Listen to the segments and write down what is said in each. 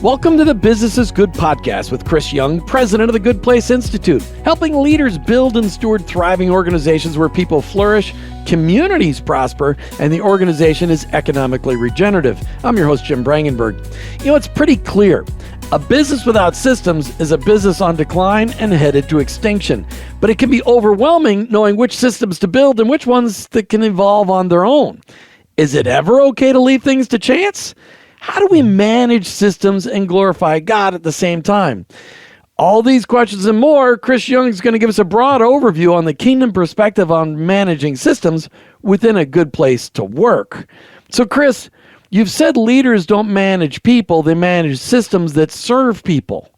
Welcome to the Business is Good podcast with Chris Young, president of the Good Place Institute, helping leaders build and steward thriving organizations where people flourish, communities prosper, and the organization is economically regenerative. I'm your host, Jim Brangenberg. You know, it's pretty clear. A business without systems is a business on decline and headed to extinction. But it can be overwhelming knowing which systems to build and which ones that can evolve on their own. Is it ever okay to leave things to chance? How do we manage systems and glorify God at the same time? All these questions and more, Chris Young is going to give us a broad overview on the kingdom perspective on managing systems within a good place to work. So Chris, you've said leaders don't manage people, they manage systems that serve people.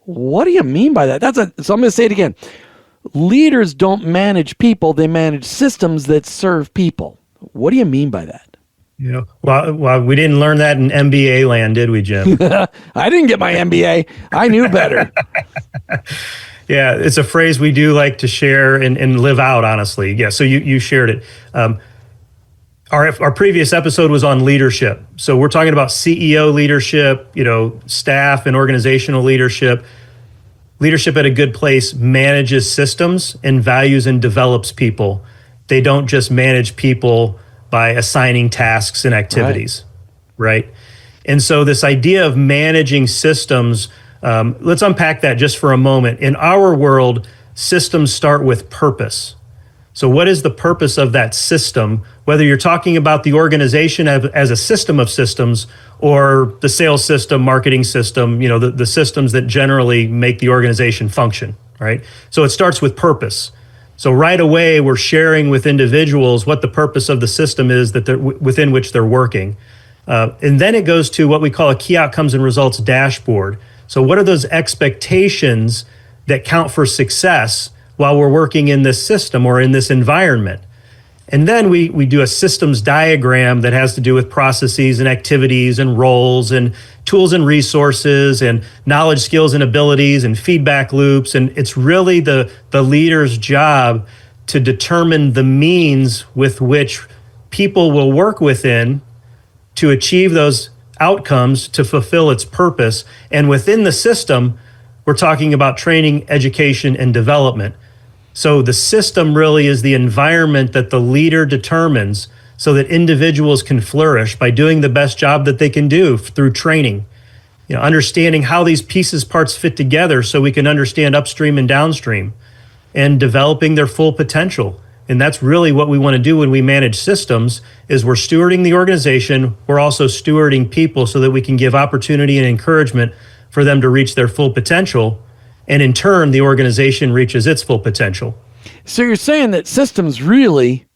What do you mean by that? So I'm going to say it again. Leaders don't manage people, they manage systems that serve people. What do you mean by that? You know, well, we didn't learn that in MBA land, did we, Jim? I didn't get my MBA. I knew better. Yeah, it's a phrase we do like to share and live out, honestly. Yeah, so you shared it. Our previous episode was on leadership. So we're talking about CEO leadership, staff and organizational leadership. Leadership at a good place manages systems and values and develops people. They don't just manage people by assigning tasks and activities, right? And so this idea of managing systems, let's unpack that just for a moment. In our world, systems start with purpose. So what is the purpose of that system? Whether you're talking about the organization as a system of systems or the sales system, marketing system, the systems that generally make the organization function, right? So it starts with purpose. So right away, we're sharing with individuals what the purpose of the system is that within which they're working. And then it goes to what we call a key outcomes and results dashboard. So what are those expectations that count for success while we're working in this system or in this environment? And then we do a systems diagram that has to do with processes and activities and roles and tools and resources and knowledge, skills, and abilities and feedback loops. And it's really the leader's job to determine the means with which people will work within to achieve those outcomes to fulfill its purpose. And within the system, we're talking about training, education, and development. So the system really is the environment that the leader determines so that individuals can flourish by doing the best job that they can do through training, understanding how these parts fit together so we can understand upstream and downstream, and developing their full potential. And that's really what we want to do when we manage systems is we're stewarding the organization. We're also stewarding people so that we can give opportunity and encouragement for them to reach their full potential. And in turn, the organization reaches its full potential. So you're saying that systems really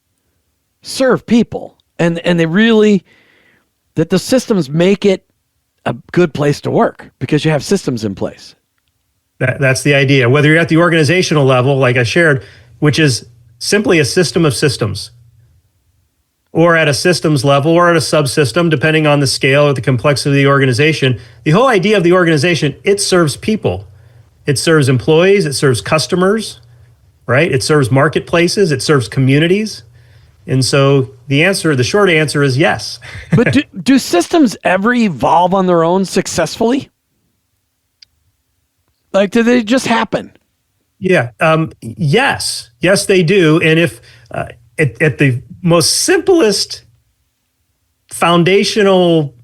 serve people and that the systems make it a good place to work because you have systems in place. That's the idea. Whether you're at the organizational level, like I shared, which is simply a system of systems, or at a systems level or at a subsystem, depending on the scale or the complexity of the organization, the whole idea of the organization, it serves people. It serves employees, it serves customers, right? It serves marketplaces, it serves communities. And so the short answer is yes. But do systems ever evolve on their own successfully? Like, do they just happen? Yeah, yes, they do. And if at the most simplest foundational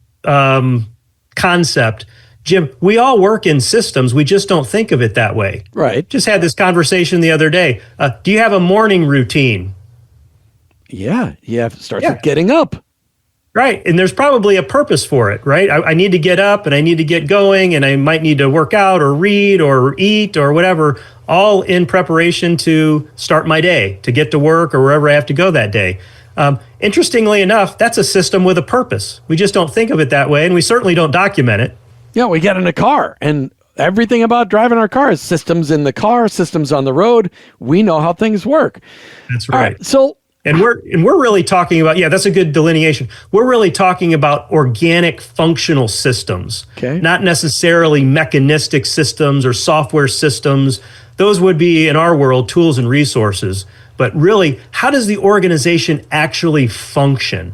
concept, Jim, we all work in systems. We just don't think of it that way. Right. Just had this conversation the other day. Do you have a morning routine? Yeah. It starts with getting up. Right. And there's probably a purpose for it, right? I need to get up and I need to get going and I might need to work out or read or eat or whatever, all in preparation to start my day, to get to work or wherever I have to go that day. Interestingly enough, that's a system with a purpose. We just don't think of it that way, and we certainly don't document it. Yeah, we get in a car, and everything about driving our car is systems in the car, systems on the road. We know how things work. That's right. All right, so and we're really talking about, that's a good delineation. We're really talking about organic functional systems, not necessarily mechanistic systems or software systems. Those would be, in our world, tools and resources. But really, how does the organization actually function?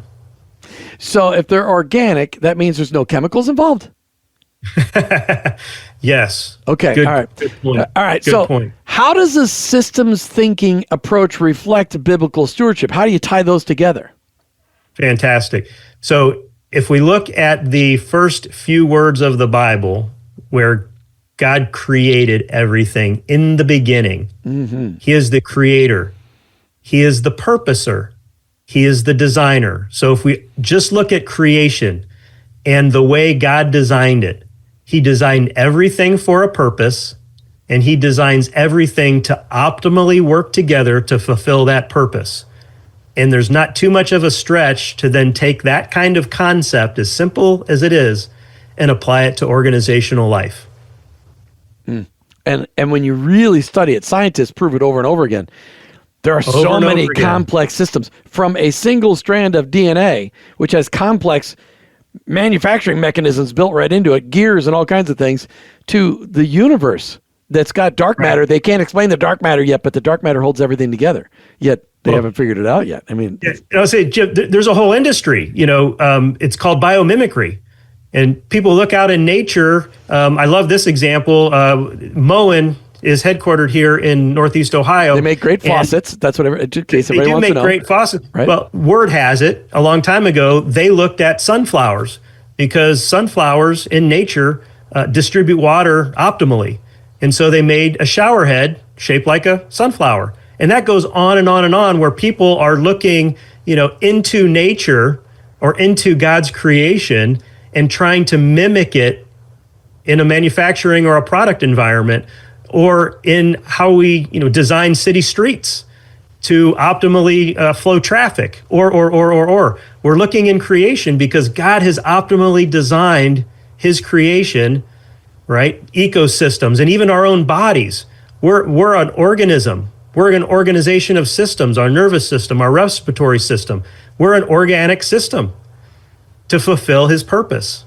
So if they're organic, that means there's no chemicals involved? Yes. Okay. Good, All right. Good point. All right. Good So point. how does a systems thinking approach reflect biblical stewardship? How do you tie those together? Fantastic. So if we look at the first few words of the Bible, where God created everything in the beginning, He is the creator, He is the purposer, He is the designer. So if we just look at creation and the way God designed it, He designed everything for a purpose, and He designs everything to optimally work together to fulfill that purpose. And there's not too much of a stretch to then take that kind of concept, as simple as it is, and apply it to organizational life. And when you really study it, scientists prove it over and over again. There are so many complex systems, from a single strand of DNA, which has complex manufacturing mechanisms built right into it, gears and all kinds of things, to the universe that's got dark matter. They can't explain the dark matter yet, but the dark matter holds everything together. Yet they haven't figured it out yet. I mean, I'll say, Jim, there's a whole industry. It's called biomimicry, and people look out in nature. I love this example. Moen is headquartered here in Northeast Ohio. They make great faucets. That's whatever. In case they do make great faucets. Right? Well, word has it, a long time ago, they looked at sunflowers because sunflowers in nature distribute water optimally. And so they made a shower head shaped like a sunflower. And that goes on and on and on, where people are looking, into nature or into God's creation and trying to mimic it in a manufacturing or a product environment, or in how we, design city streets to optimally flow traffic, or. We're looking in creation because God has optimally designed His creation, right? Ecosystems, and even our own bodies. We're an organism. We're an organization of systems, our nervous system, our respiratory system. We're an organic system to fulfill His purpose.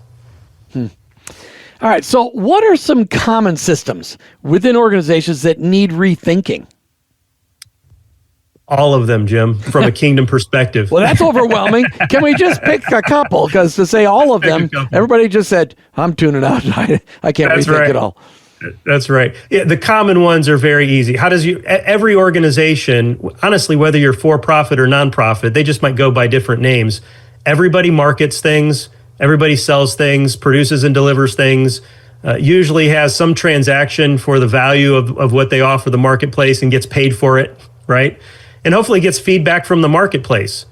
All right. So what are some common systems within organizations that need rethinking? All of them, Jim, from a kingdom perspective. Well, that's overwhelming. Can we just pick a couple? Because to say all of them, everybody just said, I'm tuning out. I can't rethink it all. That's right. Yeah, the common ones are very easy. Every organization, honestly, whether you're for-profit or nonprofit, they just might go by different names. Everybody markets things. Everybody sells things, produces and delivers things, usually has some transaction for the value of what they offer the marketplace and gets paid for it, right? And hopefully gets feedback from the marketplace.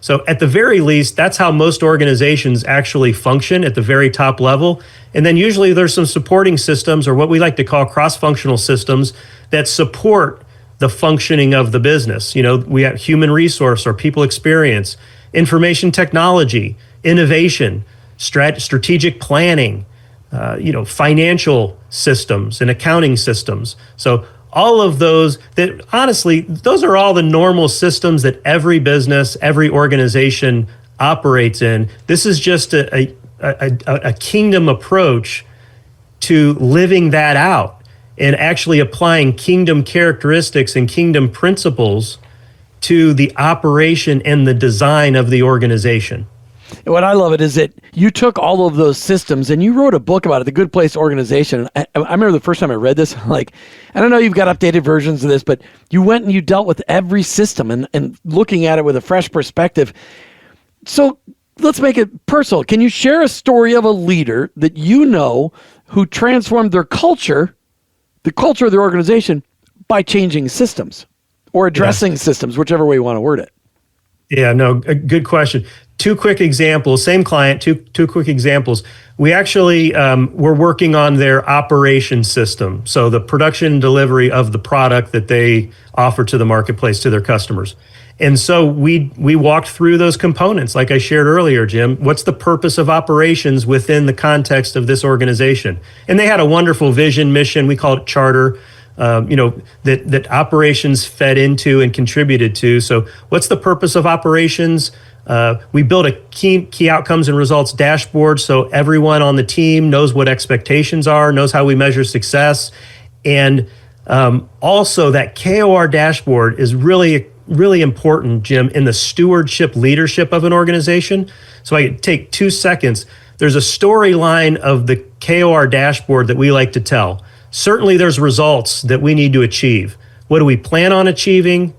So at the very least, that's how most organizations actually function at the very top level. And then usually there's some supporting systems, or what we like to call cross-functional systems, that support the functioning of the business. We have human resource or people experience, information technology, innovation, strategic planning, financial systems and accounting systems. So all of those, that honestly, those are all the normal systems that every business, every organization operates in. This is just a kingdom approach to living that out and actually applying kingdom characteristics and kingdom principles to the operation and the design of the organization. And what I love it is that you took all of those systems and you wrote a book about it, The Good Place Organization. I remember the first time I read this, I don't know, you've got updated versions of this, but you went and you dealt with every system and looking at it with a fresh perspective. So let's make it personal. Can you share a story of a leader that who transformed their culture, the culture of their organization, by changing systems or addressing systems, whichever way you want to word it? Yeah, no, a good question. Two quick examples, same client, two quick examples. We actually were working on their operation system. So the production and delivery of the product that they offer to the marketplace, to their customers. And so we walked through those components. Like I shared earlier, Jim, what's the purpose of operations within the context of this organization? And they had a wonderful vision, mission, we call it charter, that operations fed into and contributed to. So what's the purpose of operations? We built a key outcomes and results dashboard so everyone on the team knows what expectations are, knows how we measure success. And also that KOR dashboard is really, really important, Jim, in the stewardship leadership of an organization. So I take 2 seconds. There's a storyline of the KOR dashboard that we like to tell. Certainly there's results that we need to achieve. What do we plan on achieving?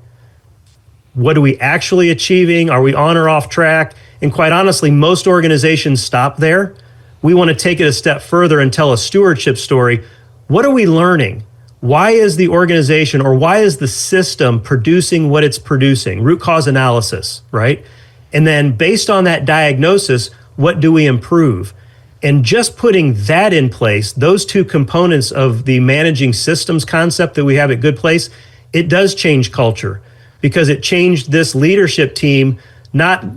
What are we actually achieving? Are we on or off track? And quite honestly, most organizations stop there. We want to take it a step further and tell a stewardship story. What are we learning? Why is the organization or why is the system producing what it's producing? Root cause analysis, right? And then based on that diagnosis, what do we improve? And just putting that in place, those two components of the managing systems concept that we have at Good Place, it does change culture because it changed this leadership team, not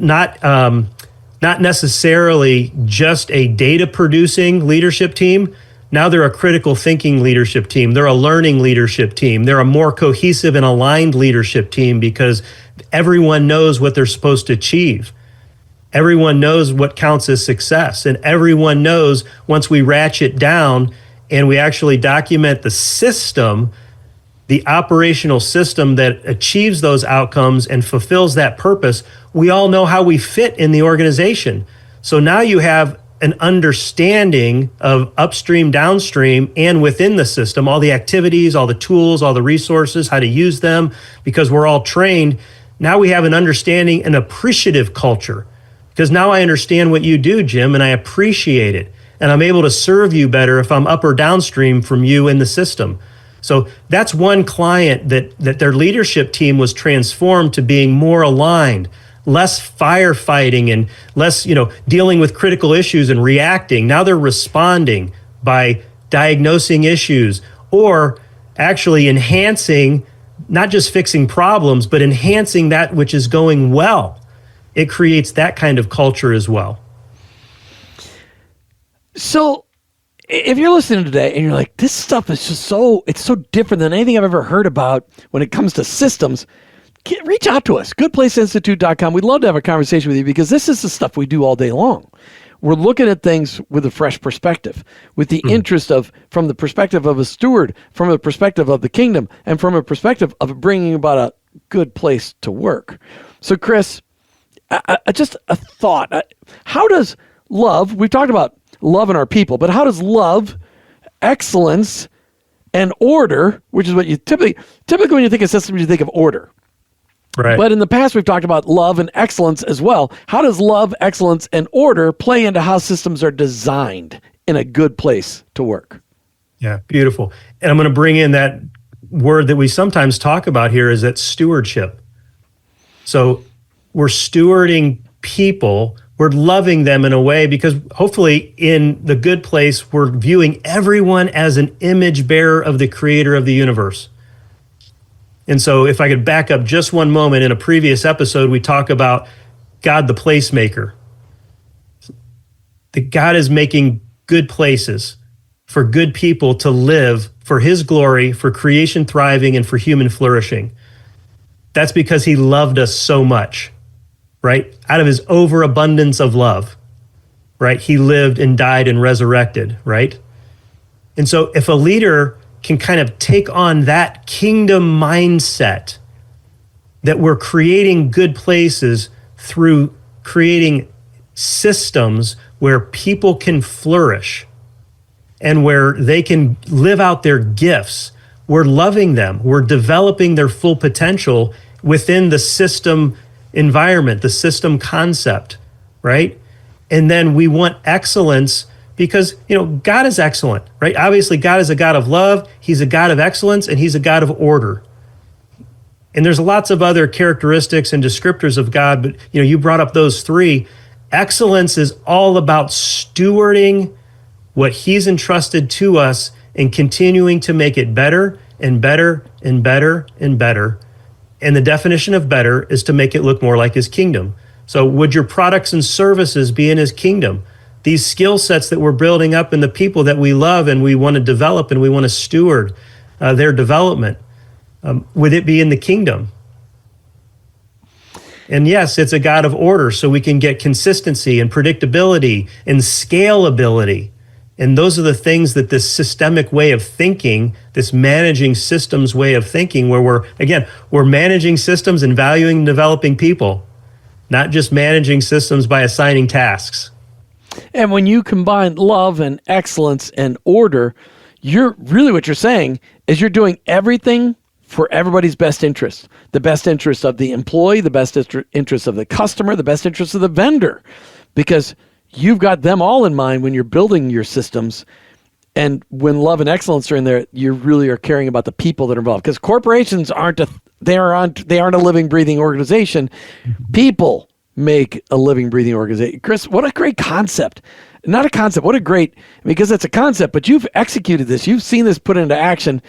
necessarily just a data producing leadership team. Now they're a critical thinking leadership team. They're a learning leadership team. They're a more cohesive and aligned leadership team because everyone knows what they're supposed to achieve. Everyone knows what counts as success. And everyone knows once we ratchet down and we actually document the system, the operational system that achieves those outcomes and fulfills that purpose, we all know how we fit in the organization. So now you have an understanding of upstream, downstream, and within the system, all the activities, all the tools, all the resources, how to use them, because we're all trained. Now we have an understanding, an appreciative culture, because now I understand what you do, Jim, and I appreciate it. And I'm able to serve you better if I'm up or downstream from you in the system. So that's one client that their leadership team was transformed to being more aligned, less firefighting and less, dealing with critical issues and reacting. Now they're responding by diagnosing issues or actually enhancing, not just fixing problems, but enhancing that which is going well. It creates that kind of culture as well. So if you're listening today and you're like, this stuff is just it's so different than anything I've ever heard about when it comes to systems, reach out to us, goodplaceinstitute.com. We'd love to have a conversation with you because this is the stuff we do all day long. We're looking at things with a fresh perspective, with the interest from the perspective of a steward, from a perspective of the kingdom, and from a perspective of bringing about a good place to work. So Chris, just a thought. How does love, we've talked about love in our people, but how does love, excellence, and order, which is what you typically when you think of systems, you think of order. Right. But in the past, we've talked about love and excellence as well. How does love, excellence, and order play into how systems are designed in a good place to work? Yeah, beautiful. And I'm going to bring in that word that we sometimes talk about here is that stewardship. So we're stewarding people, we're loving them in a way because hopefully in the good place, we're viewing everyone as an image bearer of the creator of the universe. And so if I could back up just one moment, in a previous episode, we talk about God, the placemaker. That God is making good places for good people to live for his glory, for creation thriving, and for human flourishing. That's because he loved us so much, right? Out of his overabundance of love, right? He lived and died and resurrected, right? And so if a leader can kind of take on that kingdom mindset that we're creating good places through creating systems where people can flourish and where they can live out their gifts. We're loving them. We're developing their full potential within the system environment, the system concept, right? And then we want excellence because, God is excellent, right? Obviously, God is a God of love. He's a God of excellence, and he's a God of order. And there's lots of other characteristics and descriptors of God, but, you brought up those three. Excellence is all about stewarding what he's entrusted to us and continuing to make it better and better and better and better. And the definition of better is to make it look more like his kingdom. So would your products and services be in his kingdom? These skill sets that we're building up in the people that we love and we want to develop and we want to steward their development, would it be in the kingdom? And yes, it's a God of order, so we can get consistency and predictability and scalability. And those are the things that this systemic way of thinking, this managing systems way of thinking, where we're managing systems and valuing and developing people, not just managing systems by assigning tasks. And when you combine love and excellence and order, what you're saying is you're doing everything for everybody's best interest. The best interest of the employee, the best interest of the customer, the best interest of the vendor, because you've got them all in mind when you're building your systems. And when love and excellence are in there, you really are caring about the people that are involved. Because corporations aren't a living, breathing organization. People make a living, breathing organization. Chris, what a great concept. Not a concept, because it's a concept, but you've executed this. You've seen this put into action.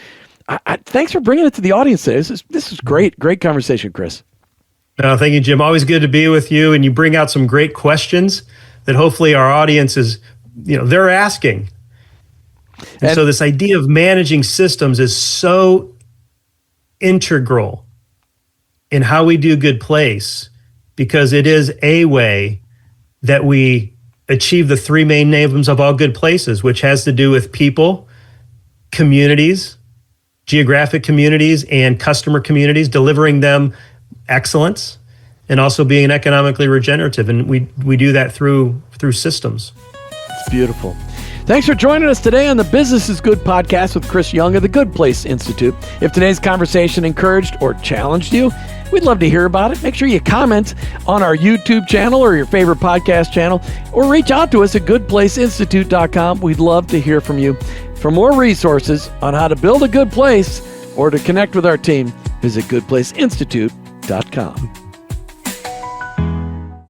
Thanks for bringing it to the audience today. This is great conversation, Chris. No, thank you, Jim. Always good to be with you. And you bring out some great questions that hopefully our audience is, they're asking. And so this idea of managing systems is so integral in how we do Good Place, because it is a way that we achieve the three main names of all good places, which has to do with people, communities, geographic communities, and customer communities, delivering them excellence, and also being economically regenerative. And we do that through systems. It's beautiful. Thanks for joining us today on the Business is Good podcast with Chris Young of the Good Place Institute. If today's conversation encouraged or challenged you, we'd love to hear about it. Make sure you comment on our YouTube channel or your favorite podcast channel, or reach out to us at goodplaceinstitute.com. We'd love to hear from you. For more resources on how to build a good place or to connect with our team, visit goodplaceinstitute.com.